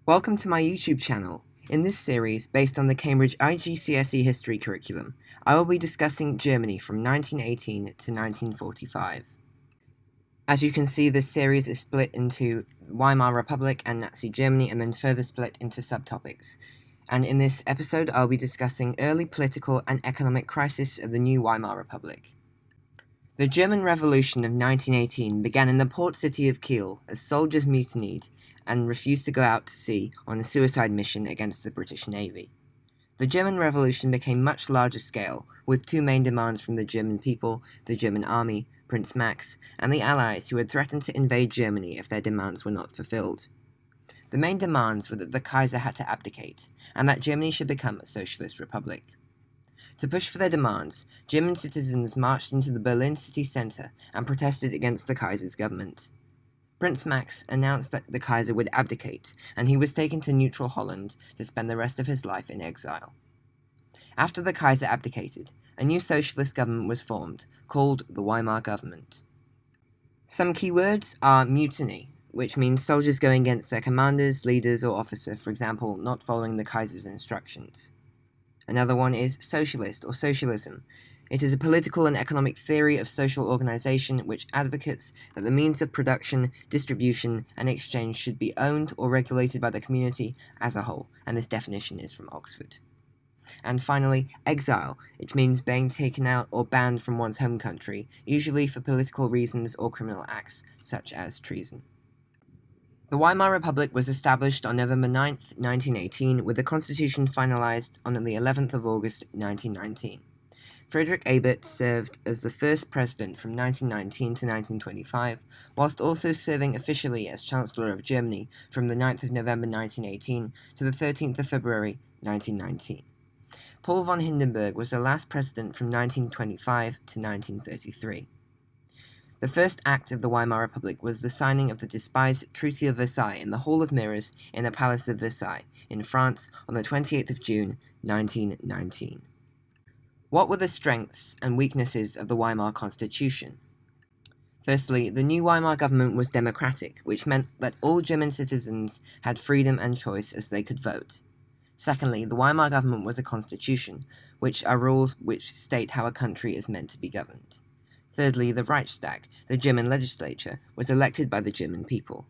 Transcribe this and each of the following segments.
Welcome to my YouTube channel. In this series, based on the Cambridge IGCSE history curriculum, I will be discussing Germany from 1918 to 1945. As you can see, this series is split into Weimar Republic and Nazi Germany, and then further split into subtopics. And in this episode, I'll be discussing early political and economic crisis of the new Weimar Republic. The German Revolution of 1918 began in the port city of Kiel as soldiers mutinied and refused to go out to sea on a suicide mission against the British Navy. The German Revolution became much larger scale, with two main demands from the German people, the German army, Prince Max, and the Allies who had threatened to invade Germany if their demands were not fulfilled. The main demands were that the Kaiser had to abdicate, and that Germany should become a socialist republic. To push for their demands, German citizens marched into the Berlin city centre and protested against the Kaiser's government. Prince Max announced that the Kaiser would abdicate, and he was taken to neutral Holland to spend the rest of his life in exile. After the Kaiser abdicated, a new socialist government was formed, called the Weimar government. Some key words are mutiny, which means soldiers going against their commanders, leaders, or officer, for example, not following the Kaiser's instructions. Another one is socialist or socialism. It is a political and economic theory of social organization which advocates that the means of production, distribution, and exchange should be owned or regulated by the community as a whole, and this definition is from Oxford. And finally, exile, which means being taken out or banned from one's home country, usually for political reasons or criminal acts, such as treason. The Weimar Republic was established on November 9, 1918, with the constitution finalized on the 11th of August 1919. Friedrich Ebert served as the first president from 1919 to 1925, whilst also serving officially as Chancellor of Germany from the 9th of November 1918 to the 13th of February 1919. Paul von Hindenburg was the last president from 1925 to 1933. The first act of the Weimar Republic was the signing of the despised Treaty of Versailles in the Hall of Mirrors in the Palace of Versailles, in France, on the 28th of June 1919. What were the strengths and weaknesses of the Weimar Constitution? Firstly, the new Weimar government was democratic, which meant that all German citizens had freedom and choice as they could vote. Secondly, the Weimar government was a constitution, which are rules which state how a country is meant to be governed. Thirdly, the Reichstag, the German legislature, was elected by the German people.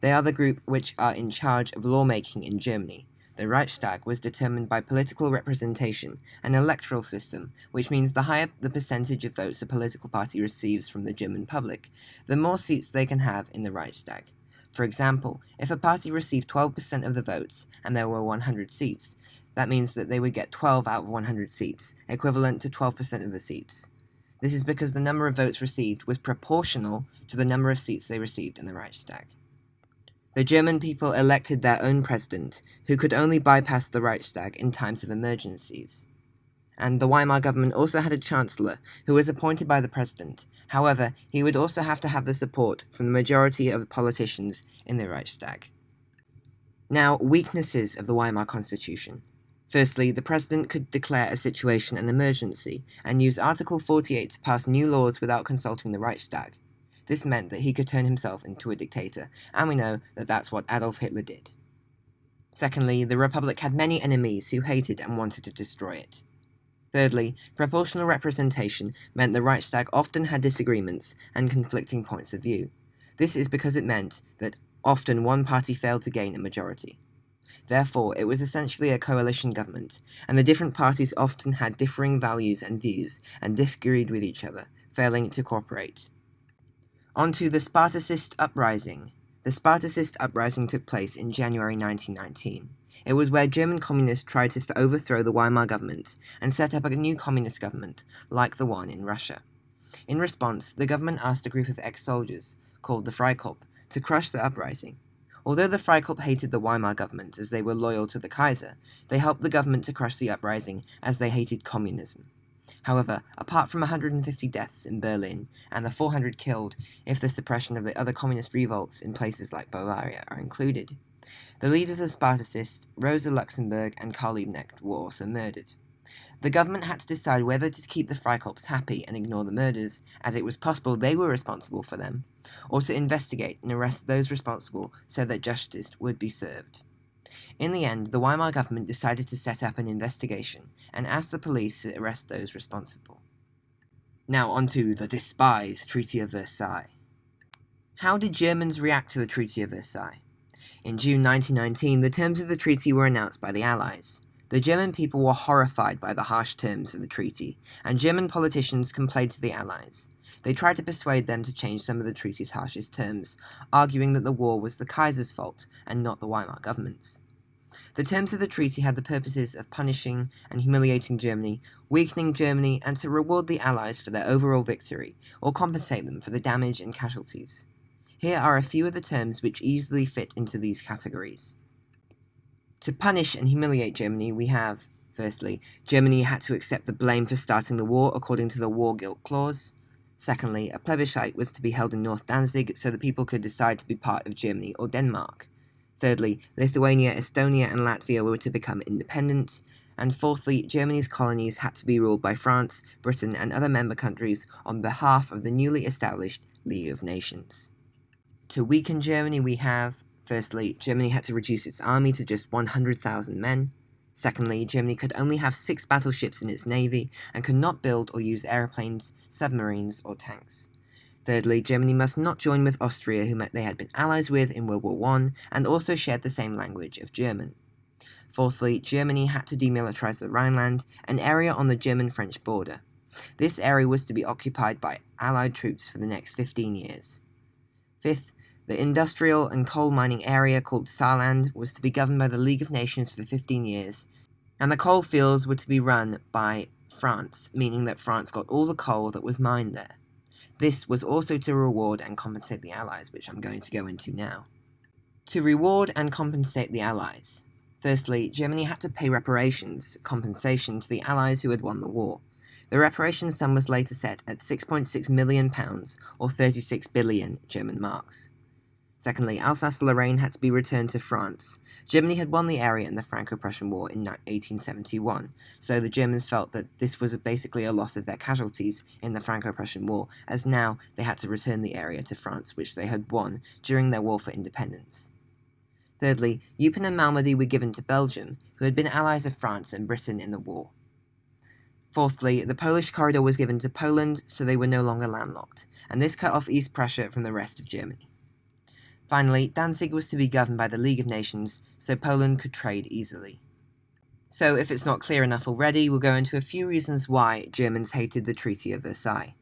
They are the group which are in charge of lawmaking in Germany. The Reichstag was determined by political representation, an electoral system, which means the higher the percentage of votes a political party receives from the German public, the more seats they can have in the Reichstag. For example, if a party received 12% of the votes and there were 100 seats, that means that they would get 12 out of 100 seats, equivalent to 12% of the seats. This is because the number of votes received was proportional to the number of seats they received in the Reichstag. The German people elected their own president, who could only bypass the Reichstag in times of emergencies. And the Weimar government also had a chancellor, who was appointed by the president. However, he would also have to have the support from the majority of the politicians in the Reichstag. Now, weaknesses of the Weimar Constitution. Firstly, the president could declare a situation an emergency, and use Article 48 to pass new laws without consulting the Reichstag. This meant that he could turn himself into a dictator, and we know that that's what Adolf Hitler did. Secondly, the Republic had many enemies who hated and wanted to destroy it. Thirdly, proportional representation meant the Reichstag often had disagreements and conflicting points of view. This is because it meant that often one party failed to gain a majority. Therefore, it was essentially a coalition government, and the different parties often had differing values and views, and disagreed with each other, failing to cooperate. On to the Spartacist Uprising. The Spartacist Uprising took place in January 1919. It was where German communists tried to overthrow the Weimar government and set up a new communist government, like the one in Russia. In response, the government asked a group of ex-soldiers, called the Freikorps, to crush the uprising. Although the Freikorps hated the Weimar government as they were loyal to the Kaiser, they helped the government to crush the uprising as they hated communism. However, apart from 150 deaths in Berlin and the 400 killed if the suppression of the other communist revolts in places like Bavaria are included, the leaders of Spartacists, Rosa Luxemburg and Karl Liebknecht, were also murdered. The government had to decide whether to keep the Freikorps happy and ignore the murders, as it was possible they were responsible for them, or to investigate and arrest those responsible so that justice would be served. In the end, the Weimar government decided to set up an investigation and asked the police to arrest those responsible. Now onto the despised Treaty of Versailles. How did Germans react to the Treaty of Versailles? In June 1919, the terms of the treaty were announced by the Allies. The German people were horrified by the harsh terms of the treaty, and German politicians complained to the Allies. They tried to persuade them to change some of the treaty's harshest terms, arguing that the war was the Kaiser's fault and not the Weimar government's. The terms of the treaty had the purposes of punishing and humiliating Germany, weakening Germany, and to reward the Allies for their overall victory, or compensate them for the damage and casualties. Here are a few of the terms which easily fit into these categories. To punish and humiliate Germany, we have, firstly, Germany had to accept the blame for starting the war according to the War Guilt Clause. Secondly, a plebiscite was to be held in North Danzig so the people could decide to be part of Germany or Denmark. Thirdly, Lithuania, Estonia, and Latvia were to become independent. And fourthly, Germany's colonies had to be ruled by France, Britain, and other member countries on behalf of the newly established League of Nations. To weaken Germany, we have, firstly, Germany had to reduce its army to just 100,000 men. Secondly, Germany could only have 6 battleships in its navy and could not build or use aeroplanes, submarines, or tanks. Thirdly, Germany must not join with Austria, whom they had been allies with in World War I, and also shared the same language of German. Fourthly, Germany had to demilitarize the Rhineland, an area on the German-French border. This area was to be occupied by Allied troops for the next 15 years. Fifth, the industrial and coal mining area called Saarland was to be governed by the League of Nations for 15 years, and the coal fields were to be run by France, meaning that France got all the coal that was mined there. This was also to reward and compensate the Allies, which I'm going to go into now. To reward and compensate the Allies. Firstly, Germany had to pay reparations, compensation to the Allies who had won the war. The reparation sum was later set at £6.6 million, or 36 billion German marks. Secondly, Alsace-Lorraine had to be returned to France. Germany had won the area in the Franco-Prussian War in 1871, so the Germans felt that this was basically a loss of their casualties in the Franco-Prussian War, as now they had to return the area to France, which they had won during their war for independence. Thirdly, Eupen and Malmedy were given to Belgium, who had been allies of France and Britain in the war. Fourthly, the Polish corridor was given to Poland, so they were no longer landlocked, and this cut off East Prussia from the rest of Germany. Finally, Danzig was to be governed by the League of Nations, so Poland could trade easily. So, if it's not clear enough already, we'll go into a few reasons why Germans hated the Treaty of Versailles.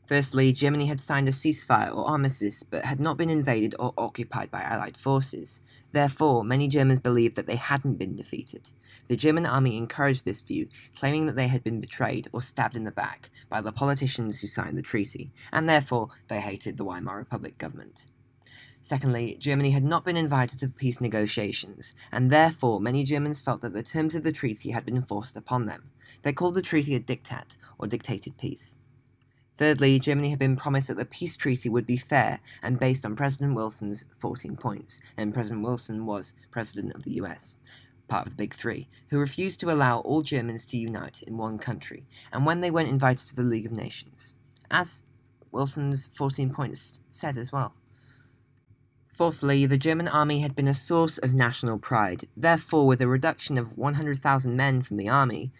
Firstly, Germany had signed a ceasefire or armistice, but had not been invaded or occupied by Allied forces. Therefore, many Germans believed that they hadn't been defeated. The German army encouraged this view, claiming that they had been betrayed or stabbed in the back by the politicians who signed the treaty, and therefore they hated the Weimar Republic government. Secondly, Germany had not been invited to the peace negotiations, and therefore many Germans felt that the terms of the treaty had been forced upon them. They called the treaty a diktat, or dictated peace. Thirdly, Germany had been promised that the peace treaty would be fair and based on President Wilson's 14 points, and President Wilson was President of the US, part of the Big Three, who refused to allow all Germans to unite in one country, and when they weren't invited to the League of Nations, as Wilson's 14 points said as well. Fourthly, the German army had been a source of national pride. Therefore, with a reduction of 100,000 men from the army,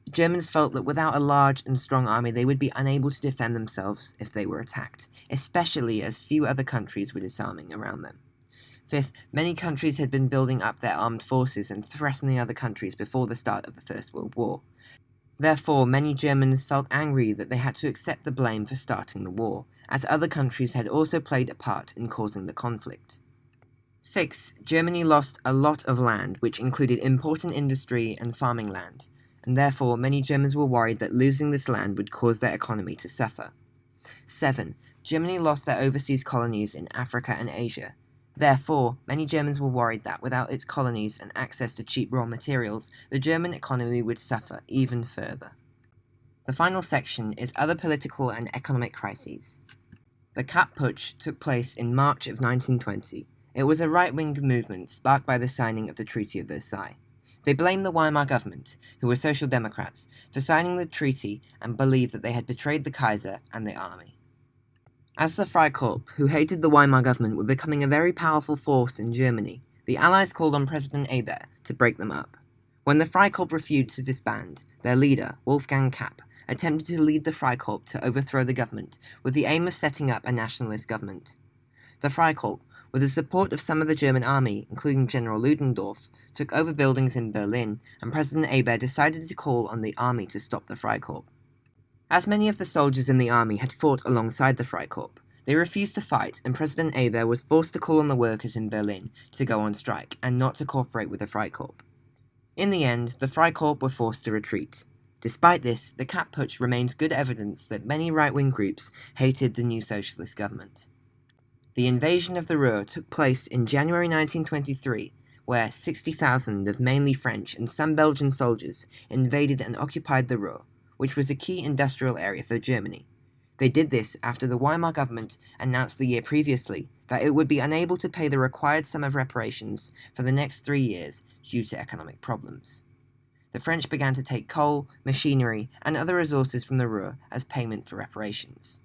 the Germans felt that without a large and strong army they would be unable to defend themselves if they were attacked, especially as few other countries were disarming around them. Fifth, many countries had been building up their armed forces and threatening other countries before the start of the First World War. Therefore, many Germans felt angry that they had to accept the blame for starting the war, as other countries had also played a part in causing the conflict. 6. Germany lost a lot of land, which included important industry and farming land, and therefore many Germans were worried that losing this land would cause their economy to suffer. 7. Germany lost their overseas colonies in Africa and Asia. Therefore, many Germans were worried that without its colonies and access to cheap raw materials, the German economy would suffer even further. The final section is other political and economic crises. The Kapp Putsch took place in March of 1920. It was a right-wing movement sparked by the signing of the Treaty of Versailles. They blamed the Weimar government, who were Social Democrats, for signing the treaty and believed that they had betrayed the Kaiser and the army. As the Freikorps, who hated the Weimar government, were becoming a very powerful force in Germany, The Allies called on President Hebert to break them up. When the Freikorps refused to disband, their leader, Wolfgang Kapp, attempted to lead the Freikorps to overthrow the government with the aim of setting up a nationalist government. The Freikorps, with the support of some of the German army, including General Ludendorff, took over buildings in Berlin, and President Hebert decided to call on the army to stop the Freikorps. As many of the soldiers in the army had fought alongside the Freikorps, they refused to fight, and President Hebert was forced to call on the workers in Berlin to go on strike and not to cooperate with the Freikorps. In the end, the Freikorps were forced to retreat. Despite this, the Kapp Putsch remains good evidence that many right-wing groups hated the new socialist government. The invasion of the Ruhr took place in January 1923, where 60,000 of mainly French and some Belgian soldiers invaded and occupied the Ruhr, which was a key industrial area for Germany. They did this after the Weimar government announced the year previously that it would be unable to pay the required sum of reparations for the next 3 years due to economic problems. The French began to take coal, machinery, and other resources from the Ruhr as payment for reparations.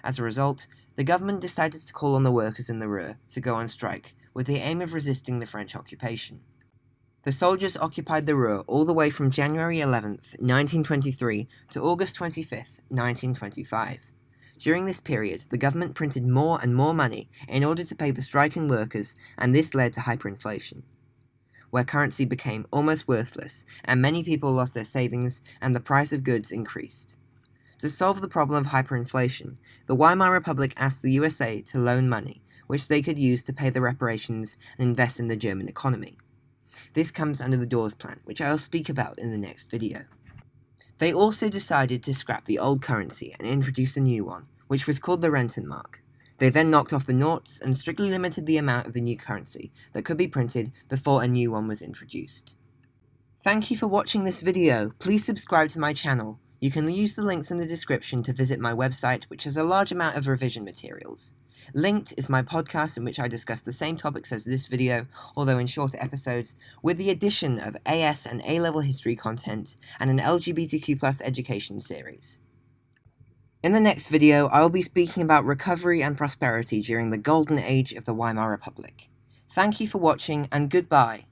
As a result, the government decided to call on the workers in the Ruhr to go on strike with the aim of resisting the French occupation. The soldiers occupied the Ruhr all the way from January 11, 1923 to August 25, 1925. During this period, the government printed more and more money in order to pay the striking workers, and this led to hyperinflation, where currency became almost worthless, and many people lost their savings and the price of goods increased. To solve the problem of hyperinflation, the Weimar Republic asked the USA to loan money, which they could use to pay the reparations and invest in the German economy. This comes under the Dawes Plan, which I will speak about in the next video. They also decided to scrap the old currency and introduce a new one, which was called the Rentenmark. They then knocked off the noughts and strictly limited the amount of the new currency that could be printed before a new one was introduced. Thank you for watching this video. Please subscribe to my channel. You can use the links in the description to visit my website, which has a large amount of revision materials. Linked is my podcast in which I discuss the same topics as this video, although in shorter episodes, with the addition of AS and A-level history content and an LGBTQ+ education series. In the next video, I will be speaking about recovery and prosperity during the golden age of the Weimar Republic. Thank you for watching, and goodbye.